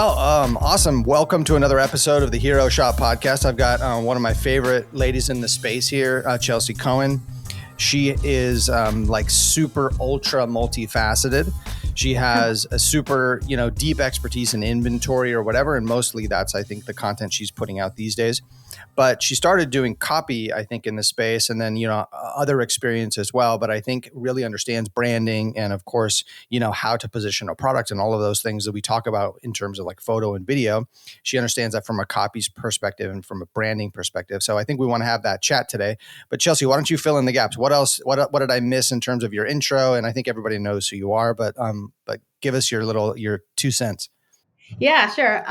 Awesome. Welcome to another episode of the Hero Shop podcast. I've got one of my favorite ladies in the space here, Chelsea Cohen. She is like super ultra multifaceted. She has a super, deep expertise in inventory or whatever. And mostly that's, I think, the content she's putting out these days. But she started doing copy, I think, in the space, and then, other experience as well. But I think really understands branding and, of course, how to position a product and all of those things that we talk about in terms of like photo and video. She understands that from a copy's perspective and from a branding perspective. So I think we want to have that chat today. But Chelsea, why don't you fill in the gaps? What else? What did I miss in terms of your intro? And I think everybody knows who you are, but give us your 2 cents. Yeah, sure.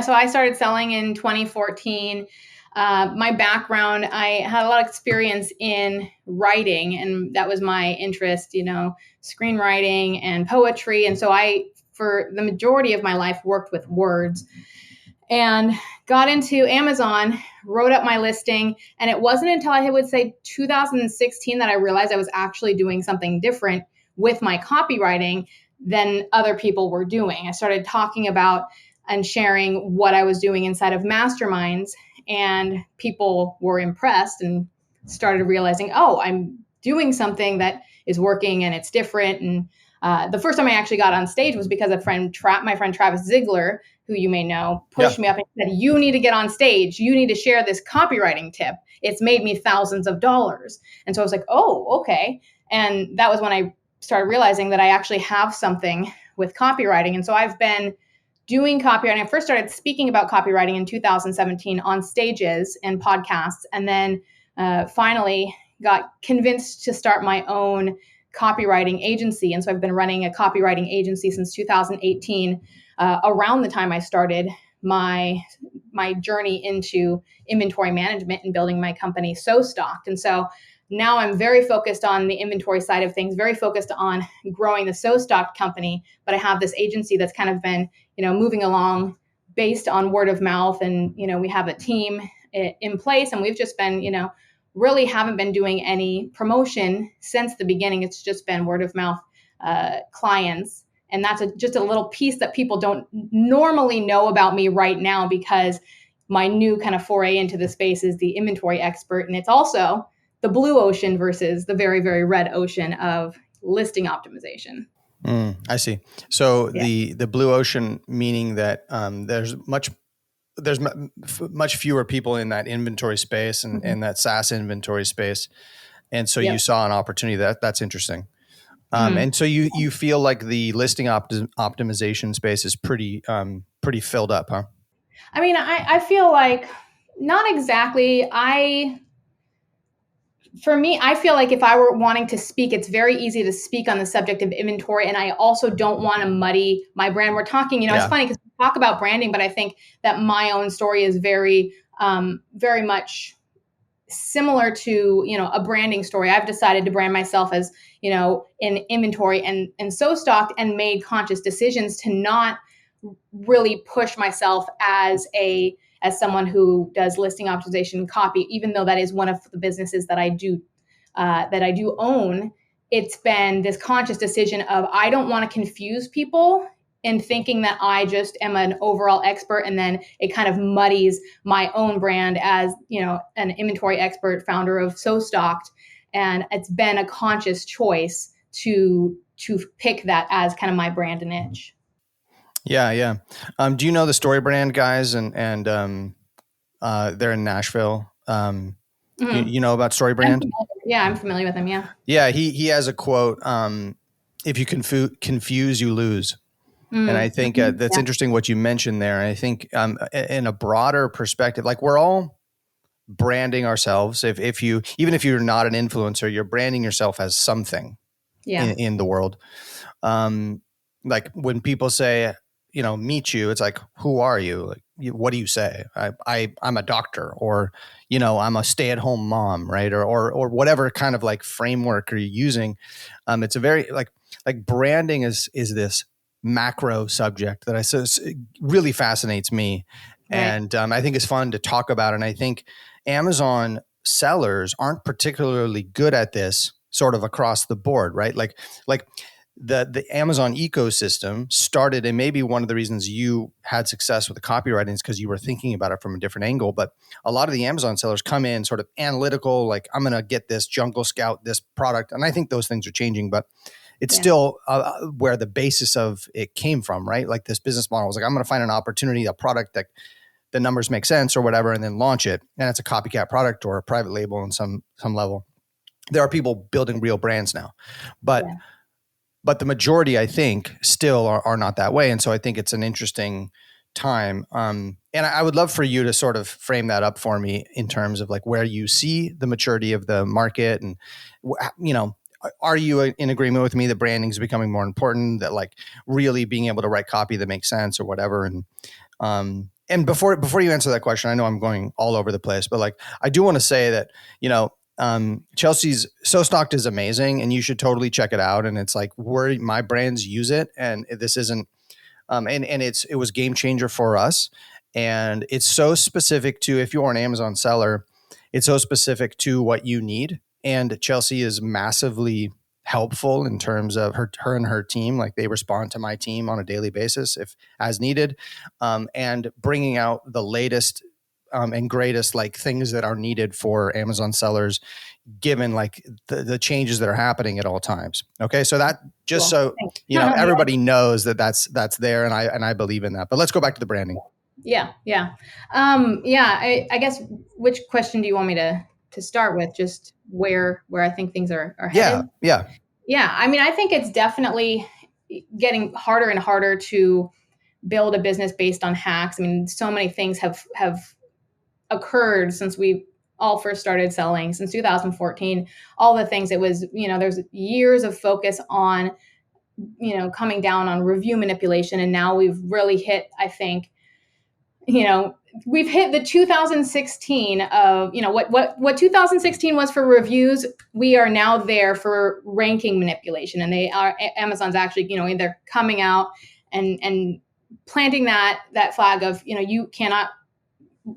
So I started selling in 2014. My background, I had a lot of experience in writing, and that was my interest, screenwriting and poetry. And so I, for the majority of my life, worked with words and got into Amazon, wrote up my listing. And it wasn't until I would say 2016 that I realized I was actually doing something different with my copywriting than other people were doing. I started talking about and sharing what I was doing inside of masterminds, and people were impressed and started realizing, oh, I'm doing something that is working and it's different. And the first time I actually got on stage was because my friend Travis Ziegler, who you may know, pushed me up and said, you need to get on stage. You need to share this copywriting tip. It's made me thousands of dollars. And so I was like, oh, okay. And that was when I started realizing that I actually have something with copywriting. And so I've been doing copywriting. I first started speaking about copywriting in 2017 on stages and podcasts, and then finally got convinced to start my own copywriting agency. And so I've been running a copywriting agency since 2018, around the time I started my journey into inventory management and building my company So Stocked. And so now I'm very focused on the inventory side of things, very focused on growing the So Stocked company. But I have this agency that's kind of been, moving along based on word of mouth. And, we have a team in place, and we've just been, really haven't been doing any promotion since the beginning. It's just been word of mouth clients. And that's just a little piece that people don't normally know about me right now, because my new kind of foray into the space is the inventory expert. And it's also the blue ocean versus the very, very red ocean of listing optimization. I see. So the blue ocean, meaning that there's much fewer people in that inventory space and that SaaS inventory space. And so you saw an opportunity that's interesting. And so you feel like the listing optimization space is pretty filled up, huh? I mean, I feel like not exactly. For me, I feel like if I were wanting to speak, it's very easy to speak on the subject of inventory. And I also don't want to muddy my brand. We're talking, it's funny because we talk about branding, but I think that my own story is very, very much similar to, a branding story. I've decided to brand myself as, in inventory and So Stocked, and made conscious decisions to not really push myself as someone who does listing optimization copy, even though that is one of the businesses that I do own. It's been this conscious decision of, I don't want to confuse people in thinking that I just am an overall expert, and then it kind of muddies my own brand as, an inventory expert, founder of So Stocked. And it's been a conscious choice to pick that as kind of my brand and niche. Yeah. Do you know the Story Brand guys? And they're in Nashville. You know about Story Brand? I'm familiar with them. Yeah. Yeah. He has a quote. If you confuse, you lose. And I think that's interesting what you mentioned there. I think in a broader perspective, like we're all branding ourselves. Even if you're not an influencer, you're branding yourself as something in the world. Like when people say, meet you, it's like, who are you? Like, what do you say? I'm a doctor, or, I'm a stay-at-home mom, right? Or whatever kind of like framework are you using? It's a very like branding is this macro subject that it really fascinates me. Right. And I think it's fun to talk about. And I think Amazon sellers aren't particularly good at this sort of across the board, right? Like the Amazon ecosystem started, and maybe one of the reasons you had success with the copywriting is because you were thinking about it from a different angle. But a lot of the Amazon sellers come in sort of analytical, like I'm going to get this Jungle Scout, this product. And I think those things are changing, but it's still where the basis of it came from, right? Like this business model was like, I'm going to find an opportunity, a product that the numbers make sense or whatever, and then launch it. And it's a copycat product or a private label on some level. There are people building real brands now, but the majority, I think, still are not that way. And so I think it's an interesting time. And I would love for you to sort of frame that up for me in terms of like where you see the maturity of the market, and, you know, are you in agreement with me that branding is becoming more important, that like really being able to write copy that makes sense or whatever? And before you answer that question, I know I'm going all over the place, but like, I do want to say that, you know, Chelsea's So Stocked is amazing and you should totally check it out. And it's like where my brands use it. And this isn't, and it was game changer for us. And it's so specific to, if you're an Amazon seller, it's so specific to what you need. And Chelsea is massively helpful in terms of her and her team. Like they respond to my team on a daily basis if as needed, and bringing out the latest and greatest like things that are needed for Amazon sellers, given like the changes that are happening at all times. Okay. So that just so, you know, everybody knows that that's there. And I believe in that, but let's go back to the branding. Yeah. I guess, which question do you want me to start with? Just where I think things are headed? Yeah. I mean, I think it's definitely getting harder and harder to build a business based on hacks. I mean, so many things have occurred since we all first started selling, since 2014. All the things, it was, you know, there's years of focus on, you know, coming down on review manipulation. And now we've really hit, I think, you know, we've hit the 2016 of, you know, what 2016 was for reviews. We are now there for ranking manipulation. And Amazon's actually, you know, they're coming out and planting that flag of, you know, you cannot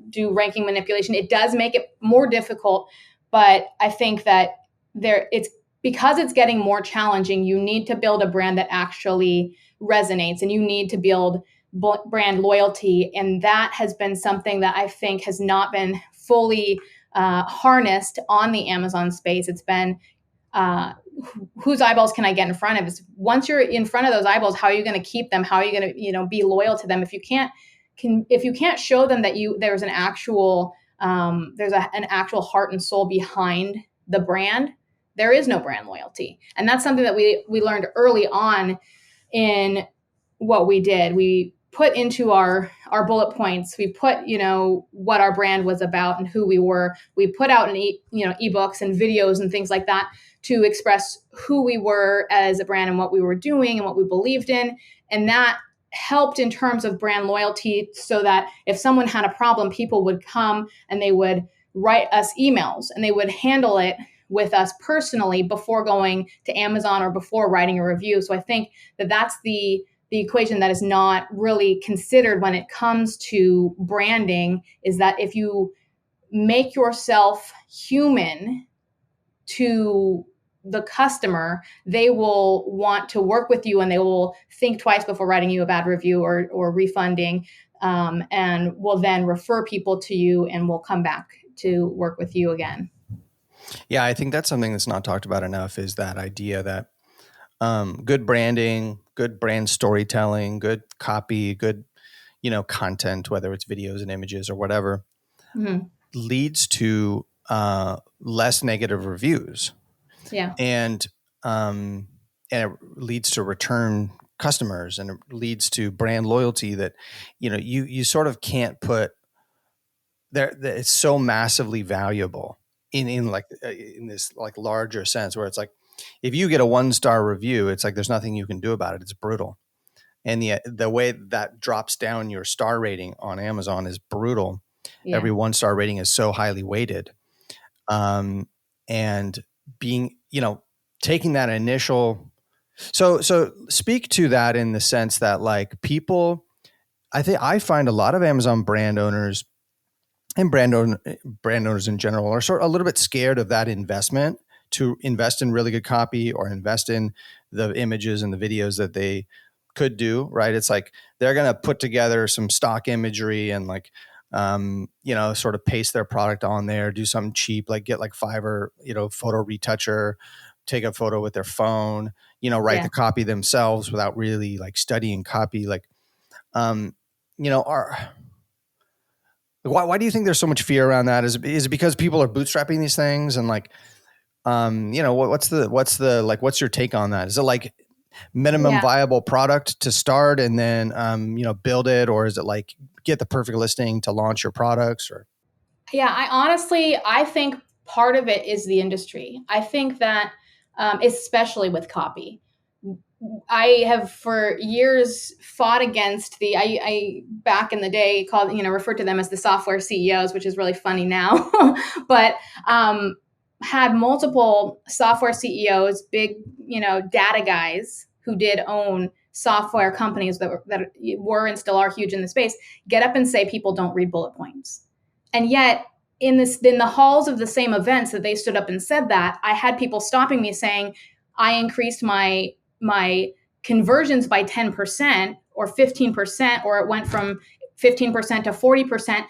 do ranking manipulation. It does make it more difficult, but I think that it's because it's getting more challenging. You need to build a brand that actually resonates, and you need to build brand loyalty. And that has been something that I think has not been fully harnessed on the Amazon space. It's been whose eyeballs can I get in front of? It's once you're in front of those eyeballs, how are you going to keep them? How are you going to, you know, be loyal to them? If you can't show them that there's an actual an actual heart and soul behind the brand, there is no brand loyalty. And that's something that we learned early on in what we did. We put into our bullet points, we put, you know, what our brand was about and who we were. We put out ebooks and videos and things like that to express who we were as a brand and what we were doing and what we believed in. And that helped in terms of brand loyalty, so that if someone had a problem, people would come and they would write us emails and they would handle it with us personally before going to Amazon or before writing a review. So I think that that's the equation that is not really considered when it comes to branding, is that if you make yourself human to the customer, they will want to work with you and they will think twice before writing you a bad review or refunding, and will then refer people to you and will come back to work with you again. Yeah, I think that's something that's not talked about enough, is that idea that good branding, good brand storytelling, good copy, good, you know, content, whether it's videos and images or whatever, leads to less negative reviews. Yeah. And it leads to return customers, and it leads to brand loyalty that, you know, you sort of can't put there. It's so massively valuable in this like larger sense, where it's like, if you get a 1-star review, it's like, there's nothing you can do about it. It's brutal. And the way that drops down your star rating on Amazon is brutal. Yeah. Every 1-star rating is so highly weighted. And being, you know, taking that initial, so speak to that in the sense that like people, I find a lot of Amazon brand owners and brand owners in general are sort of a little bit scared of that investment to invest in really good copy or invest in the images and the videos that they could do, right? It's like they're going to put together some stock imagery and like, sort of paste their product on there, do something cheap, like get like Fiverr, photo retoucher, take a photo with their phone, write the copy themselves without really like studying copy. Like, why do you think there's so much fear around that? Is it because people are bootstrapping these things and like, what's your take on that? Is it like minimum viable product to start and then, build it? Or is it like get the perfect listing to launch your products? Or I think part of it is the industry. I think that, especially with copy, I have for years fought against I back in the day referred to them as the software CEOs, which is really funny now, but had multiple software CEOs, big, data guys who did own software companies that were and still are huge in the space, get up and say people don't read bullet points. And yet in the halls of the same events that they stood up and said that, I had people stopping me saying, I increased my conversions by 10% or 15%, or it went from 15% to 40%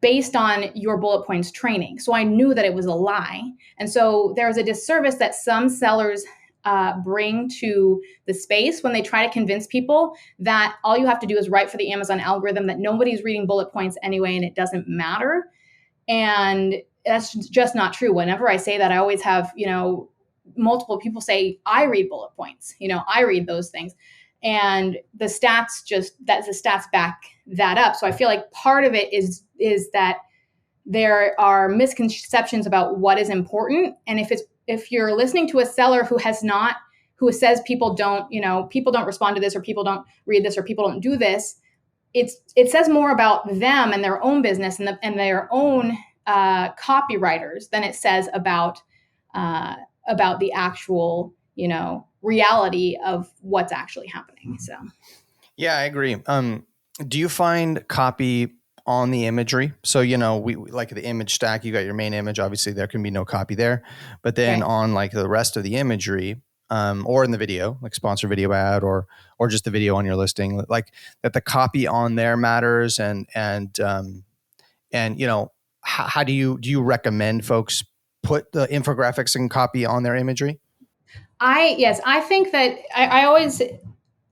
based on your bullet points training. So I knew that it was a lie. And so there's a disservice that some sellers bring to the space when they try to convince people that all you have to do is write for the Amazon algorithm, that nobody's reading bullet points anyway, and it doesn't matter. And that's just not true. Whenever I say that, I always have, multiple people say, I read bullet points, I read those things. And the stats back that up. So I feel like part of it is that there are misconceptions about what is important. And if you're listening to a seller who says people don't respond to this, or people don't read this, or people don't do this, it says more about them and their own business and their own copywriters than it says about the actual, reality of what's actually happening. So, yeah, I agree. Do you find copy on the imagery? So, we like the image stack, you got your main image, obviously there can be no copy there, but then on like the rest of the imagery, or in the video, like sponsor video ad, or just the video on your listing, like that the copy on there matters. And how do you recommend folks put the infographics and copy on their imagery? I think that I always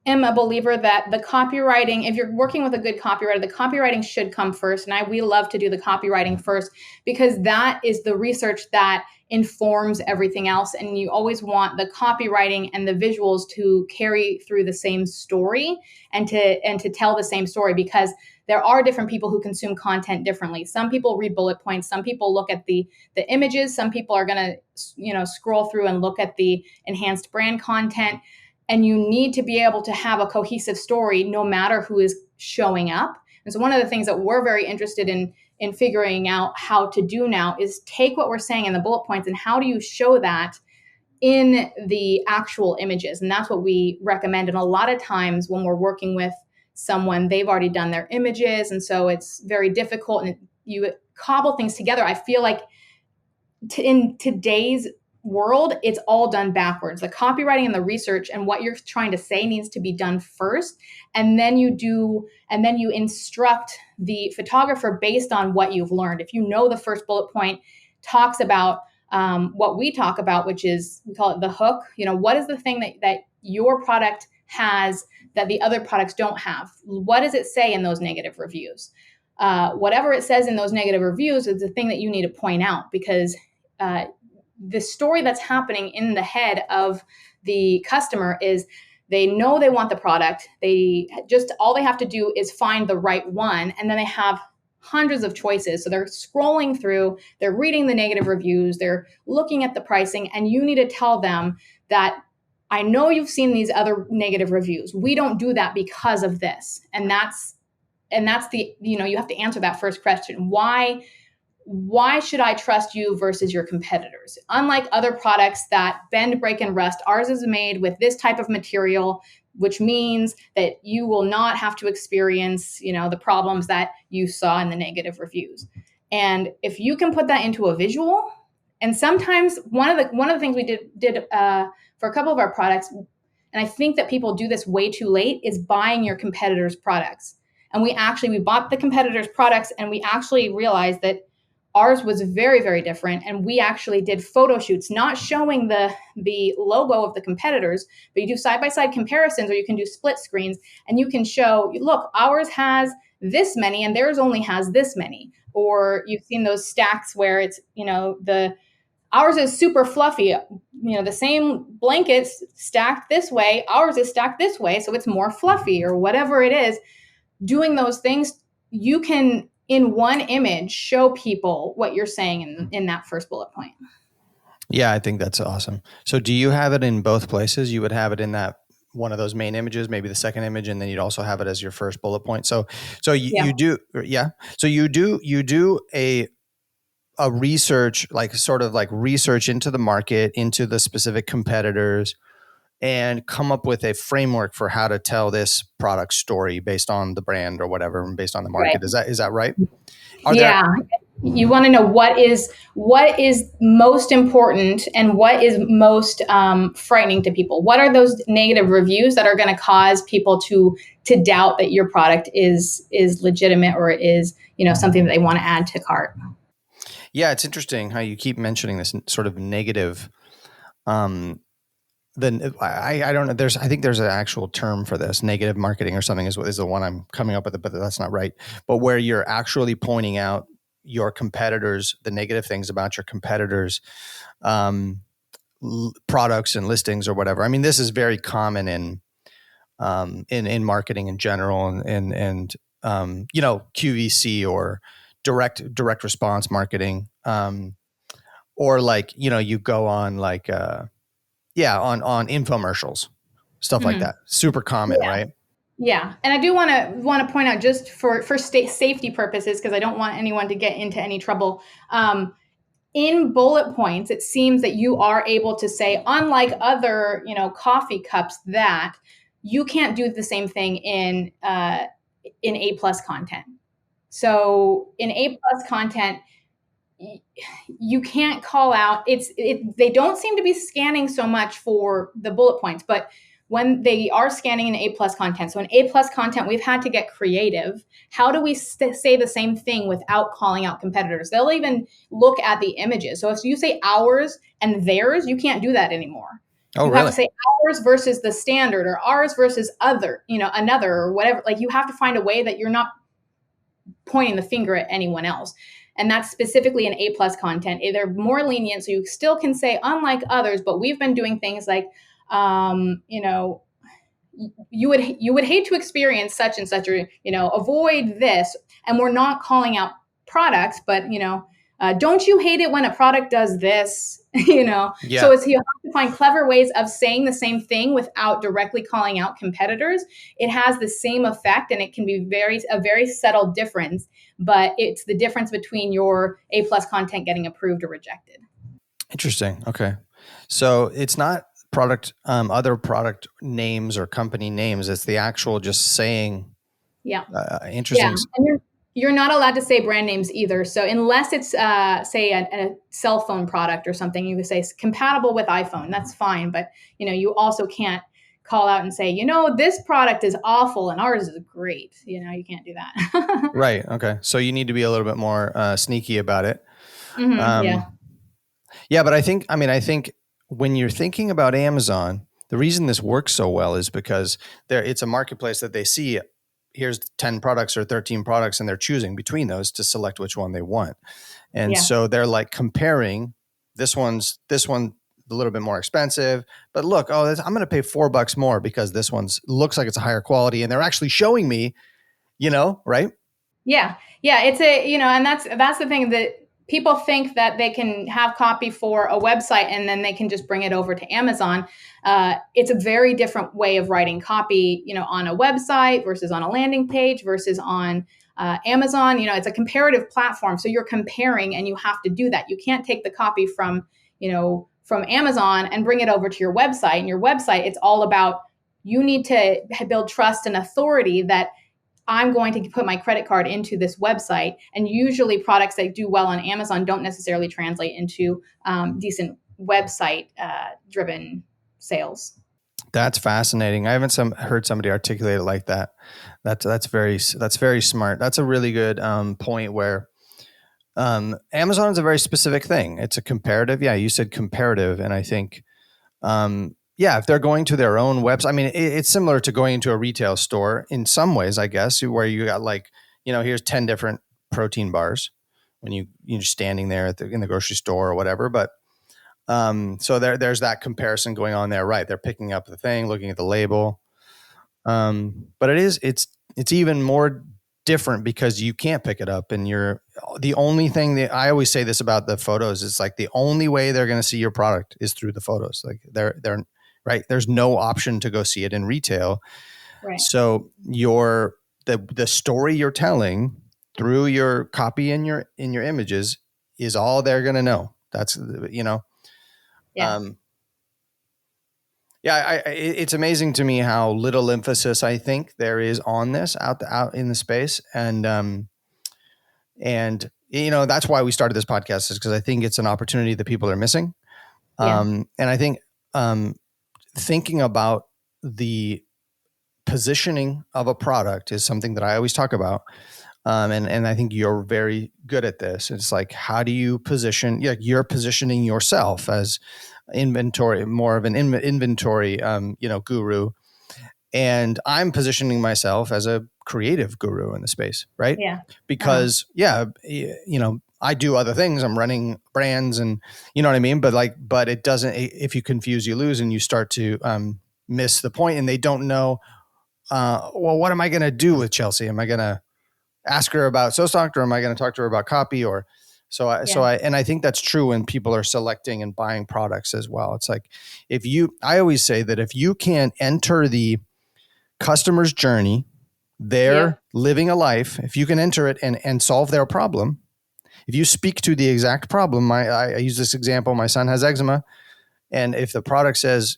am a believer that the copywriting, if you're working with a good copywriter, the copywriting should come first. And we love to do the copywriting first, because that is the research that informs everything else. And you always want the copywriting and the visuals to carry through the same story and to tell the same story, because there are different people who consume content differently. Some people read bullet points. Some people look at the images. Some people are going to, scroll through and look at the enhanced brand content. And you need to be able to have a cohesive story no matter who is showing up. And so one of the things that we're very interested in figuring out how to do now is take what we're saying in the bullet points and how do you show that in the actual images. And that's what we recommend. And a lot of times when we're working with someone, they've already done their images. And so it's very difficult and you cobble things together. I feel like in today's world, it's all done backwards. The copywriting and the research and what you're trying to say needs to be done first. And then you instruct the photographer based on what you've learned. If you know the first bullet point talks about what we talk about, which is, we call it the hook. What is the thing that your product has that the other products don't have? What does it say in those negative reviews? Whatever it says in those negative reviews is the thing that you need to point out, because the story that's happening in the head of the customer is they know they want the product. All they have to do is find the right one. And then they have hundreds of choices. So they're scrolling through, they're reading the negative reviews, they're looking at the pricing, and you need to tell them that, I know you've seen these other negative reviews. We don't do that because of this. And that's the, you have to answer that first question. Why should I trust you versus your competitors? Unlike other products that bend, break, and rust, ours is made with this type of material, which means that you will not have to experience, the problems that you saw in the negative reviews. And if you can put that into a visual, And sometimes one of the things we did for a couple of our products, and I think that people do this way too late, is buying your competitors' products. And we bought the competitors' products, and we actually realized that ours was very, very different. And we actually did photo shoots, not showing the logo of the competitors, but you do side-by-side comparisons, or you can do split screens, and you can show, look, ours has this many and theirs only has this many. Or you've seen those stacks where it's, ours is super fluffy, the same blankets stacked this way, ours is stacked this way, so it's more fluffy, or whatever it is. Doing those things, you can, in one image, show people what you're saying in that first bullet point. Yeah, I think that's awesome. So do you have it in both places? You would have it in that one of those main images, maybe the second image, and then you'd also have it as your first bullet point. So you do, yeah. So you do a research, like sort of like research into the market, into the specific competitors, and come up with a framework for how to tell this product story based on the brand or whatever, and based on the market. Right. Is that right? You want to know what is most important and what is most frightening to people. What are those negative reviews that are going to cause people to doubt that your product is legitimate, or is something that they want to add to cart? Yeah, it's interesting how you keep mentioning this sort of negative. Then I don't know. I think there's an actual term for this. Negative marketing or something is the one I'm coming up with, but that's not right. But where you're actually pointing out your competitors, the negative things about your competitors, products and listings or whatever. I mean, this is very common in marketing in general, and QVC or direct response marketing, or like you go on like. On infomercials, stuff like that. Super common, right? Yeah, and I do want to point out, just for safety purposes, because I don't want anyone to get into any trouble. In bullet points, it seems that you are able to say, unlike other coffee cups, that you can't do the same thing in A+ content. So in A+ content, you can't call out, they don't seem to be scanning so much for the bullet points, but when they are scanning in A+ content, so in A+ content, we've had to get creative. How do we say the same thing without calling out competitors? They'll even look at the images. So if you say ours and theirs, you can't do that anymore. You have to say ours versus the standard, or ours versus other, another, or whatever. Like, you have to find a way that you're not pointing the finger at anyone else. And that's specifically in A+ content. They're more lenient, so you still can say unlike others, but we've been doing things like, you would hate to experience such and such, or, avoid this. And we're not calling out products, but, don't you hate it when a product does this? Yeah. So you have to find clever ways of saying the same thing without directly calling out competitors. It has the same effect, and it can be a very subtle difference, but it's the difference between your A+ content getting approved or rejected. Interesting. Okay. So it's not other product names or company names. It's the actual just saying. Yeah. Interesting. Yeah. And you're not allowed to say brand names either. So unless it's, say, a cell phone product or something, you could say compatible with iPhone. That's fine. But, you also can't call out and say, this product is awful and ours is great. You can't do that. Right. Okay. So you need to be a little bit more sneaky about it. Mm-hmm, yeah. But I think when you're thinking about Amazon, the reason this works so well is because it's a marketplace that they see, here's 10 products or 13 products, and they're choosing between those to select which one they want. And so they're like comparing, this one's a little bit more expensive, but look, I'm going to pay $4 more because this one's looks like it's a higher quality, and they're actually showing me, right? Yeah. Yeah. It's and that's the thing, that people think that they can have copy for a website and then they can just bring it over to Amazon. It's a very different way of writing copy, on a website versus on a landing page versus on Amazon. It's a comparative platform. So you're comparing, and you have to do that. You can't take the copy from Amazon and bring it over to your website. And your website, it's all about, you need to build trust and authority that I'm going to put my credit card into this website. And usually products that do well on Amazon don't necessarily translate into decent website driven sales. That's fascinating. I haven't heard somebody articulate it like that. That's very smart. That's a really good point where Amazon is a very specific thing. It's a comparative. Yeah, you said comparative, and I think if they're going to their own website, I mean, it's similar to going into a retail store in some ways, I guess, where you got like, here's 10 different protein bars when you're standing there in the grocery store or whatever. But so there's that comparison going on there, right? They're picking up the thing, looking at the label. But it's even more different because you can't pick it up, and the only thing that I always say this about the photos is like the only way they're going to see your product is through the photos. Like they're right. There's no option to go see it in retail. Right. So the story you're telling through your copy in your images is all they're going to know. That's, Yeah. It's amazing to me how little emphasis I think there is on this out in the space, and that's why we started this podcast, is because I think it's an opportunity that people are missing. Yeah. And I think thinking about the positioning of a product is something that I always talk about. And I think you're very good at this. It's like, how do you position? You're positioning yourself as inventory, more of an inventory, guru. And I'm positioning myself as a creative guru in the space, right? Yeah. Because I do other things. I'm running brands, and you know what I mean? But it doesn't, if you confuse, you lose, and you start to miss the point, and they don't know, well, what am I going to do with Chelsea? Am I going to ask her about SoStocked, or am I going to talk to her about copy? Or I think that's true when people are selecting and buying products as well. It's like, I always say that if you can enter the customer's journey, they're living a life, if you can enter it and solve their problem, if you speak to the exact problem, I use this example, my son has eczema, and if the product says,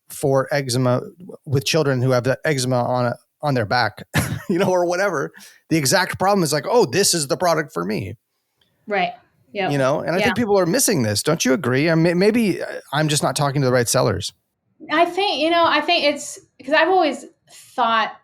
for eczema with children who have the eczema on their back, or whatever, the exact problem is like, oh, this is the product for me. Right. Yeah. And I think people are missing this. Don't you agree? I mean, maybe I'm just not talking to the right sellers. I think it's because I've always thought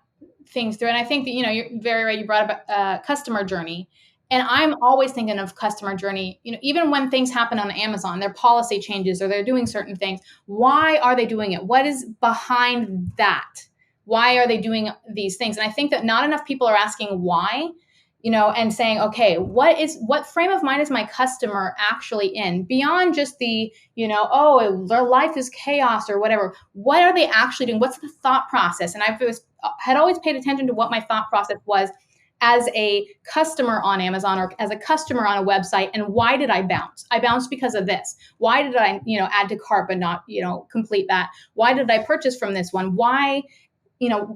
things through, and I think that, you're very right. You brought up customer journey, and I'm always thinking of customer journey. Even when things happen on Amazon, their policy changes or they're doing certain things. Why are they doing it? What is behind that? Why are they doing these things? And I think that not enough people are asking why, and saying, okay, what frame of mind is my customer actually in, beyond just the, oh, their life is chaos or whatever. What are they actually doing? What's the thought process? And had always paid attention to what my thought process was as a customer on Amazon or as a customer on a website. And why did I bounce? I bounced because of this. Why did I, add to cart but not, complete that? Why did I purchase from this one? Why?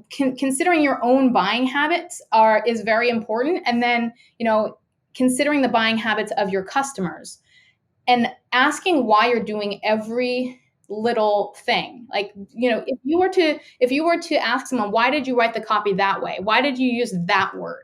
Considering your own buying habits is very important. And then, considering the buying habits of your customers and asking why you're doing every little thing. Like, if you were to ask someone, why did you write the copy that way? Why did you use that word?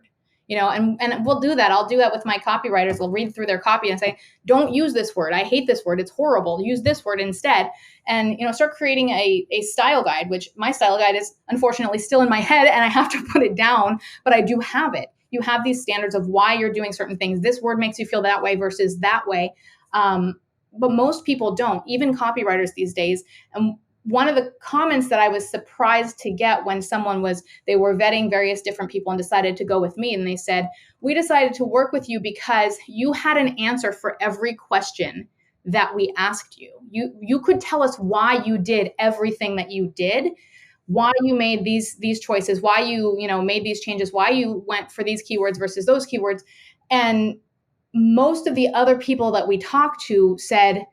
And we'll do that. I'll do that with my copywriters. We'll read through their copy and say, don't use this word. I hate this word. It's horrible. Use this word instead. And, start creating a style guide, which my style guide is unfortunately still in my head and I have to put it down, but I do have it. You have these standards of why you're doing certain things. This word makes you feel that way versus that way. But most people don't, even copywriters these days. And one of the comments that I was surprised to get when they were vetting various different people and decided to go with me. And they said, we decided to work with you because you had an answer for every question that we asked you. You could tell us why you did everything that you did, why you made these choices, why you made these changes, why you went for these keywords versus those keywords. And most of the other people that we talked to said,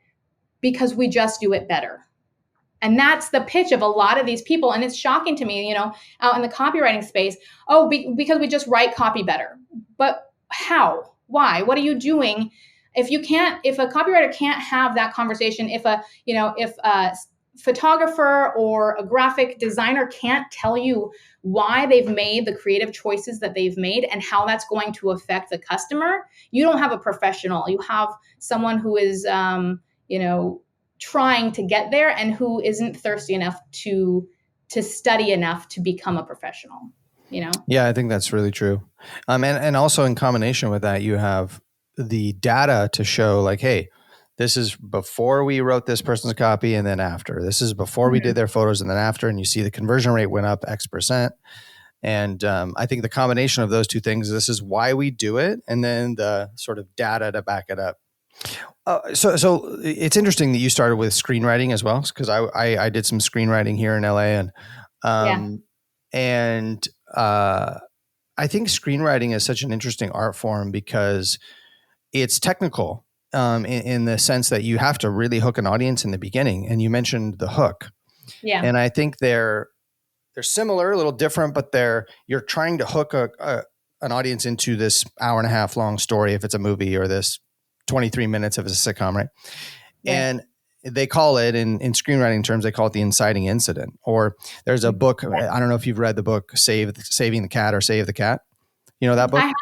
because we just do it better. And that's the pitch of a lot of these people. And it's shocking to me, out in the copywriting space, because we just write copy better. But how? Why? What are you doing? If a copywriter can't have that conversation, if photographer or a graphic designer can't tell you why they've made the creative choices that they've made and how that's going to affect the customer, you don't have a professional. You have someone who is, trying to get there and who isn't thirsty enough to study enough to become a professional. Yeah, I think that's really true. And also in combination with that, you have the data to show like, hey, this is before we wrote this person's copy and then after. This is before we did their photos and then after. And you see the conversion rate went up X%. And I think the combination of those two things, this is why we do it. And then the sort of data to back it up. So it's interesting that you started with screenwriting as well, because I did some screenwriting here in LA, and I think screenwriting is such an interesting art form because it's technical in the sense that you have to really hook an audience in the beginning. And you mentioned the hook, and I think they're similar, a little different, but you're trying to hook an audience into this hour and a half long story if it's a movie, or this 23 minutes if it's a sitcom, right? And they call it in screenwriting terms, they call it the inciting incident. Or there's a book, I don't know if you've read the book Saving the Cat or Save the Cat. You know that book? I haven't.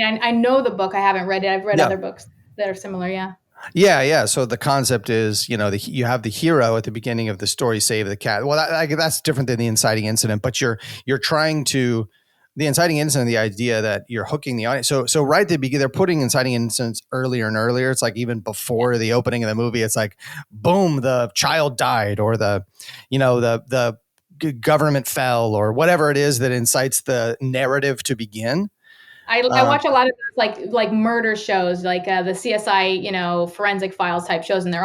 I mean, I know the book. I haven't read it. I've read other books that are similar. Yeah. Yeah. So the concept is, you have the hero at the beginning of the story, save the cat. Well, that's different than the inciting incident, but you're trying to, the inciting incident, the idea that you're hooking the audience. So right at the beginning, they're putting inciting incidents earlier and earlier. It's like even before the opening of the movie, it's like, boom, the child died, or the government fell, or whatever it is that incites the narrative to begin. I watch a lot of those, like murder shows, like the CSI, forensic files type shows. And they're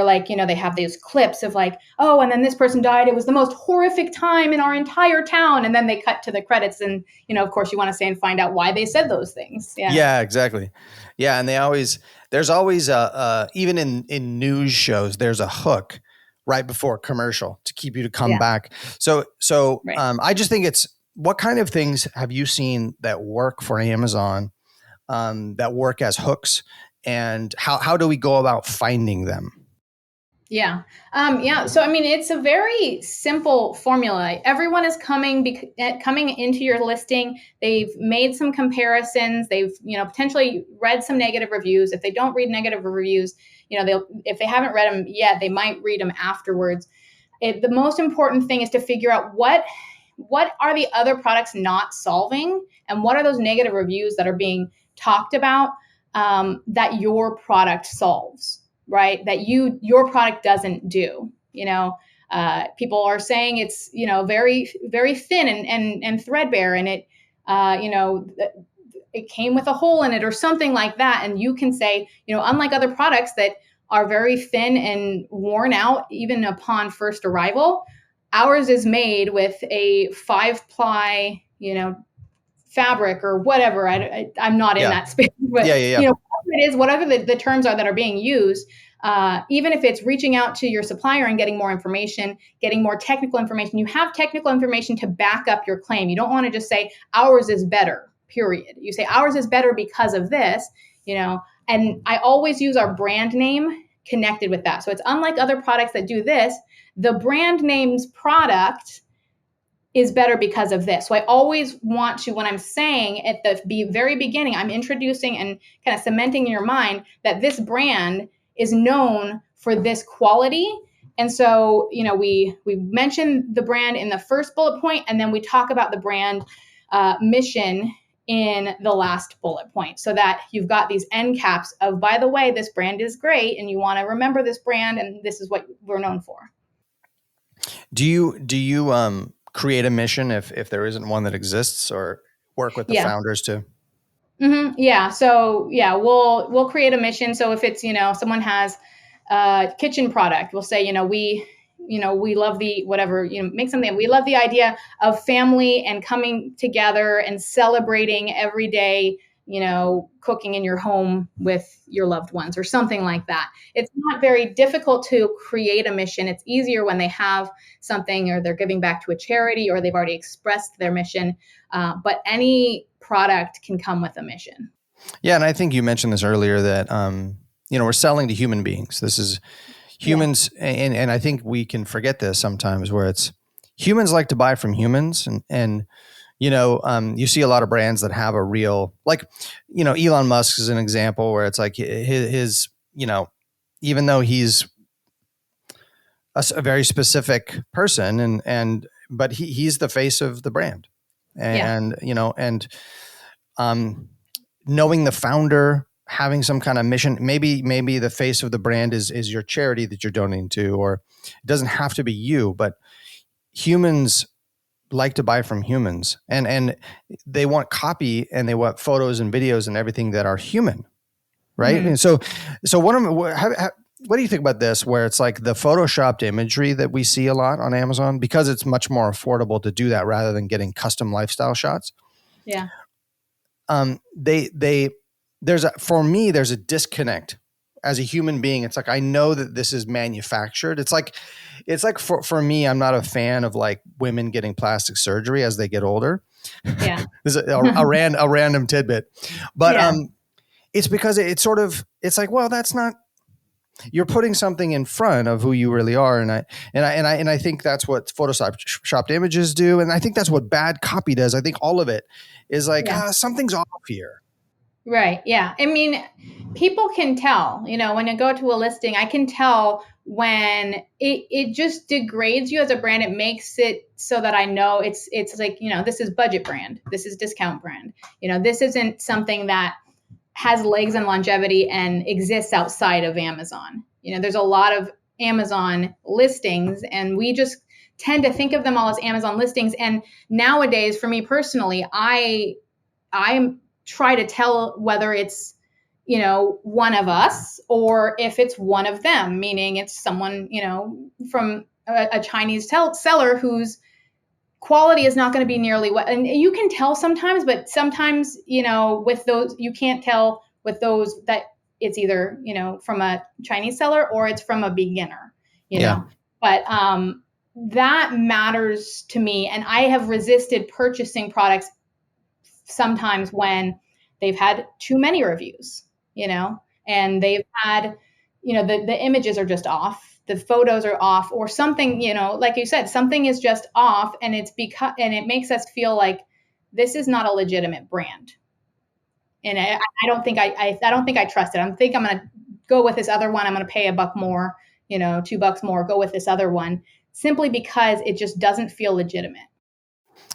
like, they have these clips of like, oh, and then this person died. It was the most horrific time in our entire town. And then they cut to the credits. And, of course, you want to stay and find out why they said those things. Yeah, exactly. Yeah. And there's always even in news shows, there's a hook right before commercial to keep you to come back. So right. I just think what kind of things have you seen that work for Amazon, that work as hooks, and how do we go about finding them? Yeah. So, I mean, it's a very simple formula. Everyone is coming into your listing. They've made some comparisons. They've, potentially read some negative reviews. If they don't read negative reviews, if they haven't read them yet, they might read them afterwards. The most important thing is to figure out what are the other products not solving, and what are those negative reviews that are being talked about that your product solves, right? That your product doesn't do. People are saying it's very, very thin and threadbare, and it it came with a hole in it or something like that. And you can say, unlike other products that are very thin and worn out even upon first arrival, ours is made with a 5-ply, fabric or whatever. I'm not in that space, but whatever the terms are that are being used, even if it's reaching out to your supplier and getting more information, getting more technical information, you have technical information to back up your claim. You don't want to just say ours is better, period. You say ours is better because of this, and I always use our brand name connected with that. So it's unlike other products that do this. The brand name's product is better because of this. So I always want to, when I'm saying at the very beginning, I'm introducing and kind of cementing in your mind that this brand is known for this quality. And so, we mention the brand in the first bullet point, and then we talk about the brand mission in the last bullet point, so that you've got these end caps of, by the way, this brand is great, and you want to remember this brand, and this is what we're known for. Do you create a mission if there isn't one that exists, or work with the founders too? Mm-hmm. Yeah. So we'll create a mission. So if it's, someone has a kitchen product, we'll say, we love the whatever, make something. We love the idea of family and coming together and celebrating every day, cooking in your home with your loved ones or something like that. It's not very difficult to create a mission. It's easier when they have something, or they're giving back to a charity, or they've already expressed their mission. But any product can come with a mission. Yeah. And I think you mentioned this earlier that, we're selling to human beings. This is humans, and I think we can forget this sometimes, where it's humans like to buy from humans, and you see a lot of brands that have a real, like, Elon Musk is an example where it's like his even though he's a very specific person, but he's the face of the brand, and knowing the founder, having some kind of mission, maybe the face of the brand is your charity that you're donating to, or it doesn't have to be you, but humans like to buy from humans, and they want copy, and they want photos and videos and everything that are human, right? Mm-hmm. And so what do you think about this, where it's like the photoshopped imagery that we see a lot on Amazon, because it's much more affordable to do that rather than getting custom lifestyle shots? Yeah. For me, there's a disconnect as a human being. It's like, I know that this is manufactured. It's like for me, I'm not a fan of like women getting plastic surgery as they get older. Yeah. This is a random tidbit, but it's because it's like, well, that's not, you're putting something in front of who you really are. And I think that's what photoshopped images do. And I think that's what bad copy does. I think all of it is like, something's off here. Right. Yeah. I mean, people can tell, when I go to a listing, I can tell when it just degrades you as a brand. It makes it so that I know it's like, this is budget brand. This is discount brand. This isn't something that has legs and longevity and exists outside of Amazon. There's a lot of Amazon listings, and we just tend to think of them all as Amazon listings. And nowadays, for me personally, I try to tell whether it's, one of us or if it's one of them, meaning it's someone, from a Chinese seller whose quality is not going to be nearly what, and you can tell sometimes, but sometimes, with those, you can't tell with those that it's either, from a Chinese seller or it's from a beginner, know, but, that matters to me. And I have resisted purchasing products sometimes when they've had too many reviews, and they've had, the images are just off. The photos are off, or something, like you said, something is just off, and and it makes us feel like this is not a legitimate brand. And I don't think I don't think I trust it. I think I'm going to go with this other one. I'm going to pay $1 more, $2 more, go with this other one, simply because it just doesn't feel legitimate.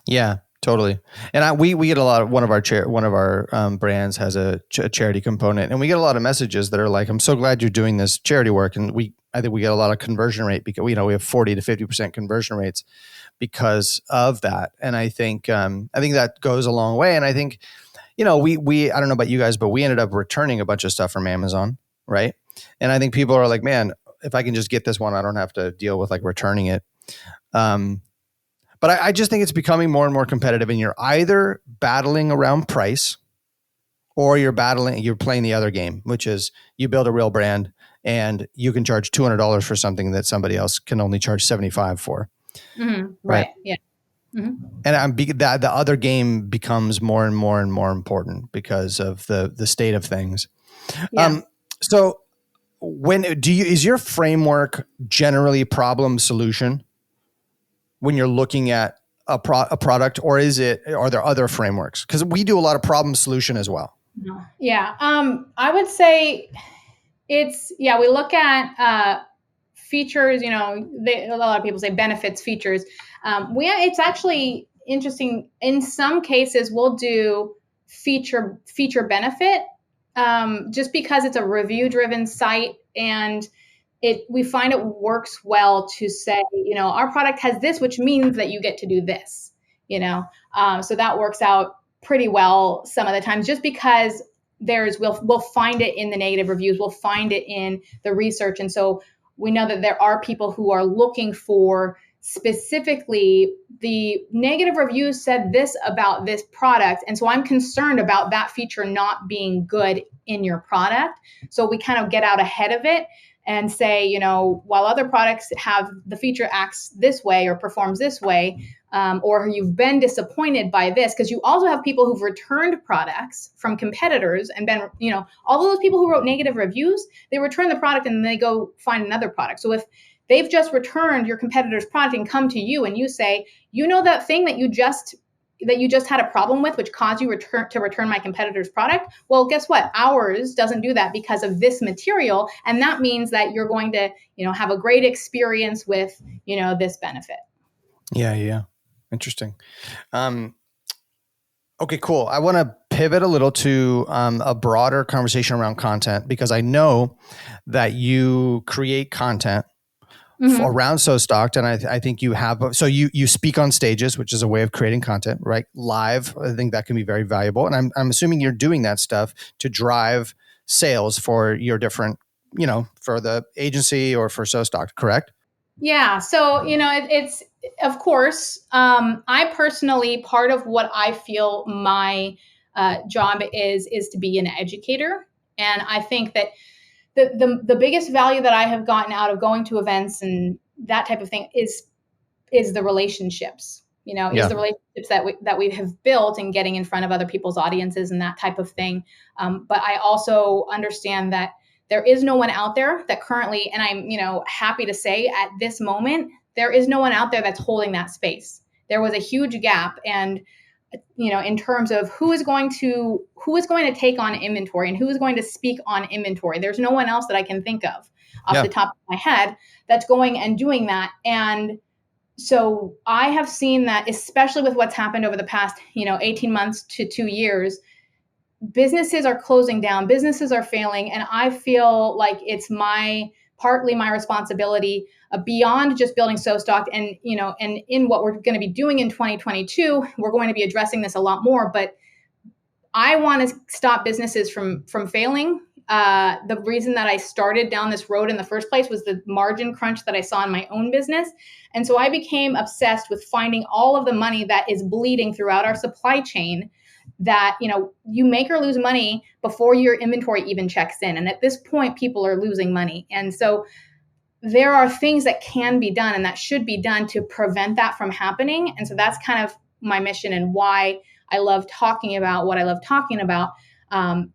Yeah, totally. And we get a lot of, one of our brands has a charity component, and we get a lot of messages that are like, I'm so glad you're doing this charity work. And I think we get a lot of conversion rate because we have 40 to 50% conversion rates because of that. And I think that goes a long way. And I think, we I don't know about you guys, but we ended up returning a bunch of stuff from Amazon, right? And I think people are like, man, if I can just get this one, I don't have to deal with like returning it. But I just think it's becoming more and more competitive, and you're either battling around price, or you're playing the other game, which is you build a real brand and you can charge $200 for something that somebody else can only charge $75 for. Mm-hmm. Right. Yeah. Mm-hmm. And that the other game becomes more and more and more important because of the state of things. Yeah. So is your framework generally problem solution when you're looking at a product, or are there other frameworks? Because we do a lot of problem solution as well. Yeah. I would say we look at features, a lot of people say benefits, features. It's actually interesting. In some cases, we'll do feature benefit, just because it's a review driven site, and we find it works well to say, our product has this, which means that you get to do this, so that works out pretty well some of the times, just because we'll find it in the negative reviews, we'll find it in the research. And so we know that there are people who are looking for specifically the negative reviews said this about this product. And so I'm concerned about that feature not being good in your product. So we kind of get out ahead of it and say, while other products have the feature acts this way or performs this way, or you've been disappointed by this, because you also have people who've returned products from competitors and been, all those people who wrote negative reviews, they return the product and then they go find another product. So if they've just returned your competitor's product and come to you and you say, that thing that you just had a problem with, which caused you to return my competitor's product. Well, guess what? Ours doesn't do that because of this material. And that means that you're going to, have a great experience with, this benefit. Yeah. Interesting. Okay, cool. I want to pivot a little to a broader conversation around content, because I know that you create content around So Stocked, and I think you have. So you speak on stages, which is a way of creating content, right? Live, I think that can be very valuable, and I'm assuming you're doing that stuff to drive sales for your different, for the agency or for So Stocked, correct? Yeah. So it's of course, I personally, part of what I feel my job is to be an educator, and I think that the biggest value that I have gotten out of going to events and that type of thing is the relationships, is the relationships that we have built and getting in front of other people's audiences and that type of thing. But I also understand that there is no one out there that currently, and I'm, happy to say at this moment, there is no one out there that's holding that space. There was a huge gap. And in terms of who is going to take on inventory and who is going to speak on inventory. There's no one else that I can think of off the top of my head that's going and doing that. And so I have seen that, especially with what's happened over the past, 18 months to 2 years, businesses are closing down, businesses are failing. And I feel like it's partly my responsibility beyond just building So Stocked, and and in what we're going to be doing in 2022, we're going to be addressing this a lot more. But I want to stop businesses from failing. The reason that I started down this road in the first place was the margin crunch that I saw in my own business, and so I became obsessed with finding all of the money that is bleeding throughout our supply chain. That you make or lose money before your inventory even checks in, and at this point, people are losing money, and so there are things that can be done and that should be done to prevent that from happening. And so that's kind of my mission and why I love talking about what I love talking about.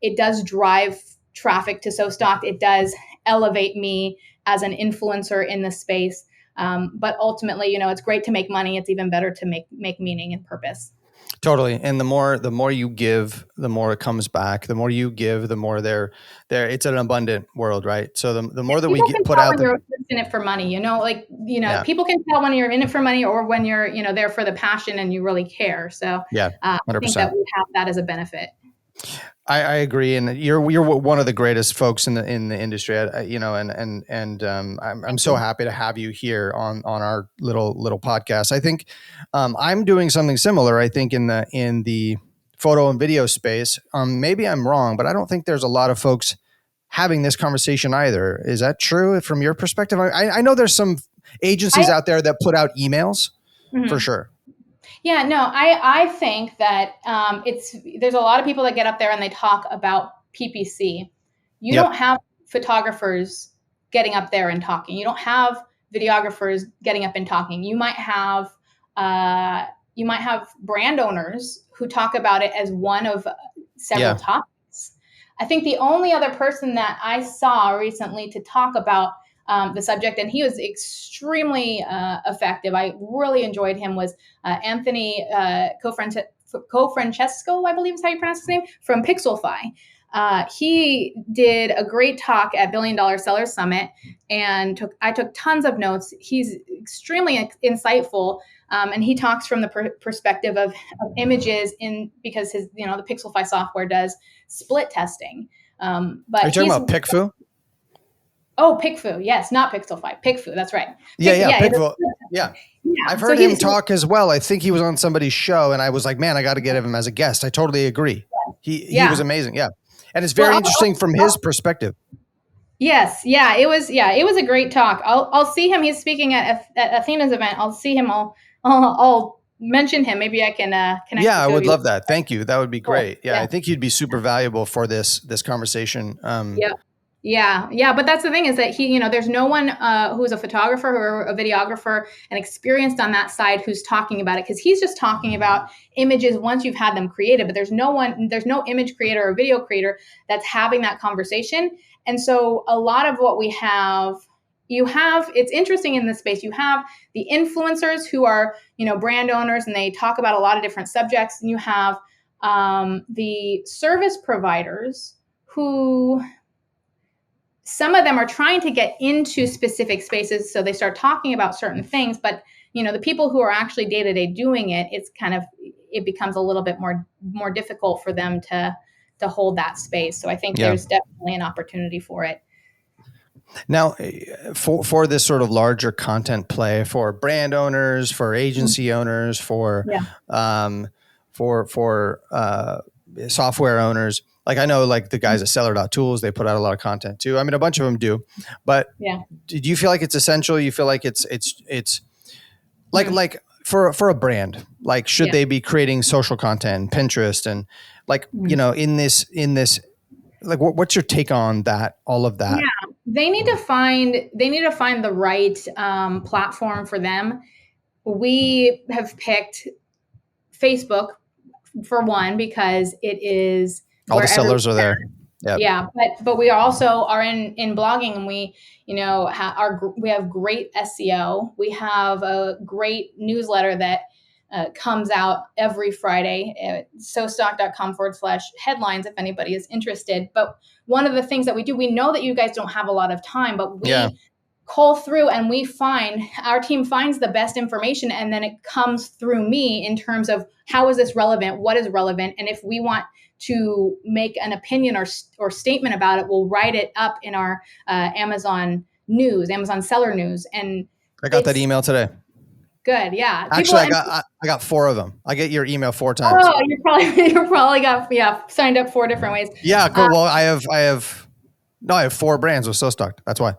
It does drive traffic to So Stocked. It does elevate me as an influencer in the space. But ultimately, it's great to make money. It's even better to make meaning and purpose. Totally. And the more you give, the more it comes back. The more you give, the more there. It's an abundant world, right? So the more that we put out there. You're in it for money, people can tell when you're in it for money or when you're, there for the passion and you really care. So I think that we have that as a benefit. I agree, and you're one of the greatest folks in the industry, I'm so happy to have you here on our little podcast. I think I'm doing something similar. I think in the photo and video space, maybe I'm wrong, but I don't think there's a lot of folks having this conversation either. Is that true from your perspective? I know there's some agencies out there that put out emails for sure. Yeah, no, I think that there's a lot of people that get up there and they talk about PPC. You don't have photographers getting up there and talking. You don't have videographers getting up and talking. You might have brand owners who talk about it as one of several topics. I think the only other person that I saw recently to talk about the subject, and he was extremely effective. I really enjoyed him. Was Anthony Cofrancesco, I believe is how you pronounce his name, from Pixelfy. He did a great talk at $1 Billion Sellers Summit, and I took tons of notes. He's extremely insightful, and he talks from the perspective of images because his the Pixelfy software does split testing. But are you talking about PicFu? Oh, PicFu. Yes, not Pixelfy. PicFu. That's right. PicFu. Yeah. I've heard him talk as well. I think he was on somebody's show, and I was like, man, I got to get him as a guest. I totally agree. He was amazing. Yeah. And it's very interesting from his perspective. Yes. Yeah. It was a great talk. I'll see him. He's speaking at Athena's event. I'll see him. I'll mention him. Maybe I can connect. Yeah, I would love that. Thank you. That would be great. Yeah. I think he'd be super valuable for this conversation. Yeah, yeah, but that's the thing is that there's no one who's a photographer or a videographer and experienced on that side who's talking about it, because he's just talking about images once you've had them created. But there's no image creator or video creator that's having that conversation. And so a lot of what we have, it's interesting in this space. You have the influencers who are brand owners, and they talk about a lot of different subjects, and you have the service providers who, some of them are trying to get into specific spaces, so they start talking about certain things, but the people who are actually day-to-day doing it, it becomes a little bit more difficult for them to hold that space. So I think there's definitely an opportunity for it. Now, for this sort of larger content play, for brand owners, for agency owners, for software owners, like I know, like the guys at Seller.tools, they put out a lot of content too. I mean, a bunch of them do, but do you feel like it's essential? You feel like it's like for a brand, like should they be creating social content, Pinterest, and like in this like what's your take on that? All of that? Yeah, they need to find the right platform for them. We have picked Facebook for one, because it is all the sellers are there. Yep. Yeah, but we also are in blogging, and we we have great SEO. We have a great newsletter that comes out every Friday at sostock.com/headlines if anybody is interested. But one of the things that we do, we know that you guys don't have a lot of time, but we cull through, and our team finds the best information, and then it comes through me in terms of how is this relevant, what is relevant, and if we want to make an opinion or statement about it, we'll write it up in our Amazon seller news. And I got that email today. Good, yeah. Actually, I got 4 of them. I get your email 4 times. Oh, you probably got signed up 4 different ways. Yeah, cool. Well, I have 4 brands with SoStock. That's why.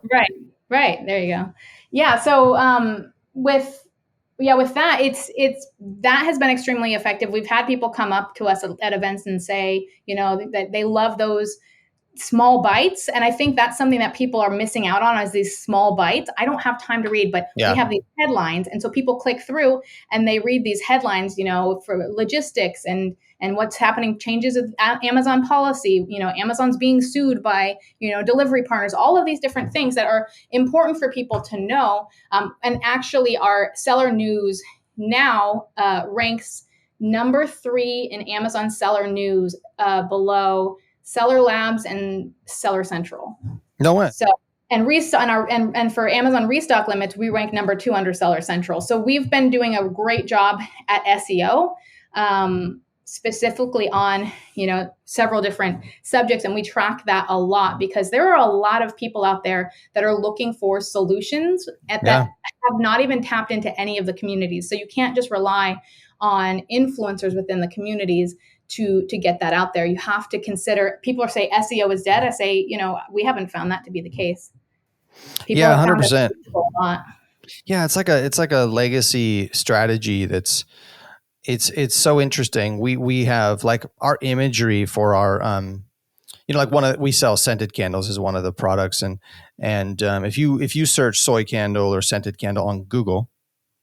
Right. There you go. Yeah. So with that, it's that has been extremely effective. We've had people come up to us at events and say, that they love those small bites. And I think that's something that people are missing out on, is these small bites. I don't have time to read, but we have these headlines. And so people click through and they read these headlines, for logistics and what's happening, changes of Amazon policy, Amazon's being sued by, delivery partners, all of these different things that are important for people to know. And actually our seller news now ranks number 3 in Amazon seller news, below Seller Labs and Seller Central. No way. So, and for Amazon restock limits, we rank number 2 under Seller Central. So we've been doing a great job at SEO, specifically on several different subjects, and we track that a lot because there are a lot of people out there that are looking for solutions that have not even tapped into any of the communities. So you can't just rely on influencers within the communities to get that out there. You have to consider, people say SEO is dead. I say, we haven't found that to be the case. People 100%. Yeah, it's like a legacy strategy that's it's so interesting. We have like our imagery for our like we sell scented candles is one of the products, and if you search soy candle or scented candle on Google,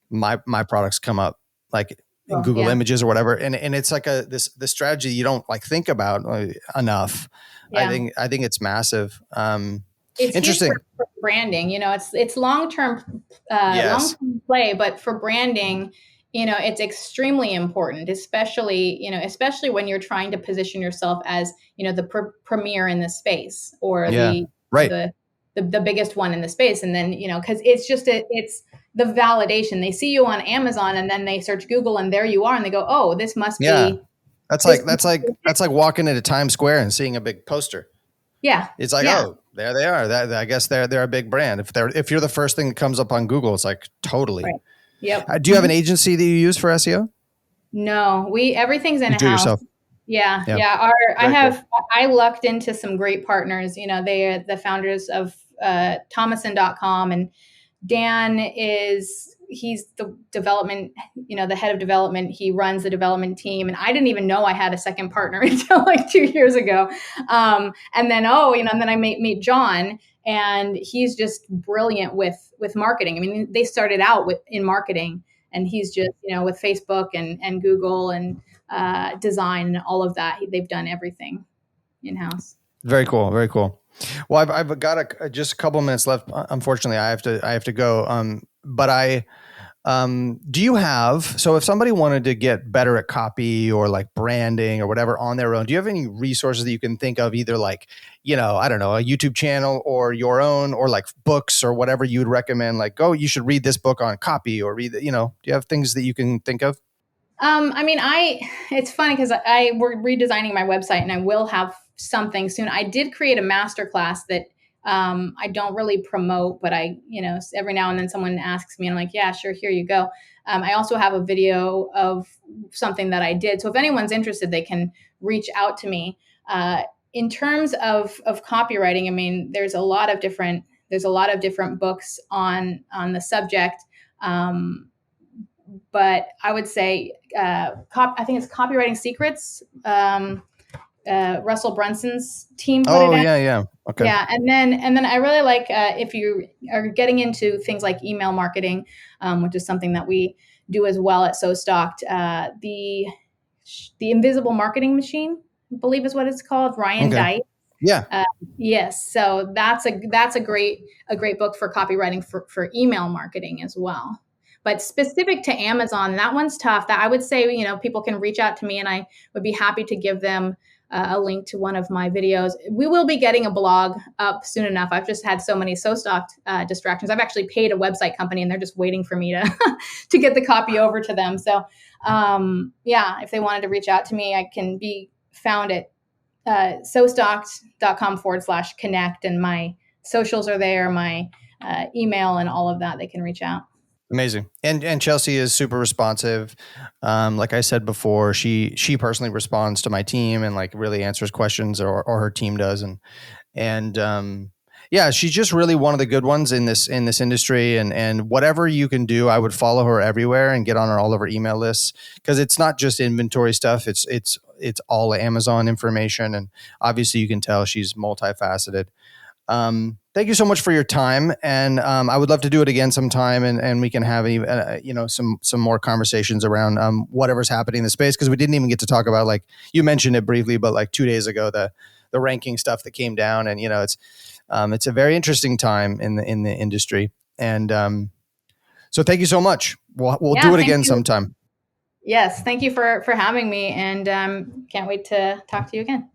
my products come up like in Google Images or whatever, and it's like this strategy you don't like think about enough. I think it's massive. It's interesting for branding. It's long-term play, but for branding, it's extremely important, especially when you're trying to position yourself as the premier in the space, or the biggest one in the space, and then because it's the validation. They see you on Amazon and then they search Google and there you are, and they go, oh, this must be. That's like walking into Times Square and seeing a big poster. Yeah. It's like, oh, there they are. I guess they're a big brand. If you're the first thing that comes up on Google, it's like totally. Right. Yep. Do you have an agency that you use for SEO? No, everything's in-house. You do yourself. Yeah. I lucked into some great partners. They are the founders of Thomason.com, and Dan is he's the development, the head of development. He runs the development team, and I didn't even know I had a second partner until like 2 years ago. And then and then I meet John, and he's just brilliant with marketing. I mean, they started out in marketing, and he's just with Facebook and Google and design and all of that. They've done everything in house. Very cool. Very cool. Well, I've got just a couple minutes left. Unfortunately, I have to go. But do you have, so if somebody wanted to get better at copy or like branding or whatever on their own, do you have any resources that you can think of, either like, I don't know, a YouTube channel or your own, or like books or whatever you would recommend, like, oh, you should read this book on copy, or read, do you have things that you can think of? I mean, it's funny because we're redesigning my website, and I will have something soon. I did create a masterclass that I don't really promote, but every now and then someone asks me, and I'm like, yeah, sure, here you go. I also have a video of something that I did. So if anyone's interested, they can reach out to me. In terms of copywriting, I mean, there's a lot of different books on the subject. But I would say, I think it's Copywriting Secrets. Russell Brunson's team put it out. Yeah. Okay. Yeah, and then I really like, if you are getting into things like email marketing, which is something that we do as well at So Stocked. The Invisible Marketing Machine, I believe is what it's called. Ryan Deiss. Yeah. Yes. So that's a great book for copywriting for email marketing as well. But specific to Amazon, that one's tough. That I would say, people can reach out to me, and I would be happy to give them a link to one of my videos. We will be getting a blog up soon enough. I've just had so many So Stocked distractions. I've actually paid a website company, and they're just waiting for me to to get the copy over to them. So if they wanted to reach out to me, I can be found at sostocked.com/connect, and my socials are there, my email and all of that. They can reach out. Amazing. And Chelsea is super responsive. Like I said before, she personally responds to my team and like really answers questions, or her team does. And yeah, she's just really one of the good ones in this industry. And whatever you can do, I would follow her everywhere and get on all of her email lists, because it's not just inventory stuff. It's all Amazon information. And obviously you can tell she's multifaceted. Thank you so much for your time, and I would love to do it again sometime, and we can have some more conversations around whatever's happening in the space, because we didn't even get to talk about, like you mentioned it briefly, but like 2 days ago the ranking stuff that came down, and it's a very interesting time in the industry, and so thank you so much. We'll do it again sometime. Yes, thank you for having me, and can't wait to talk to you again.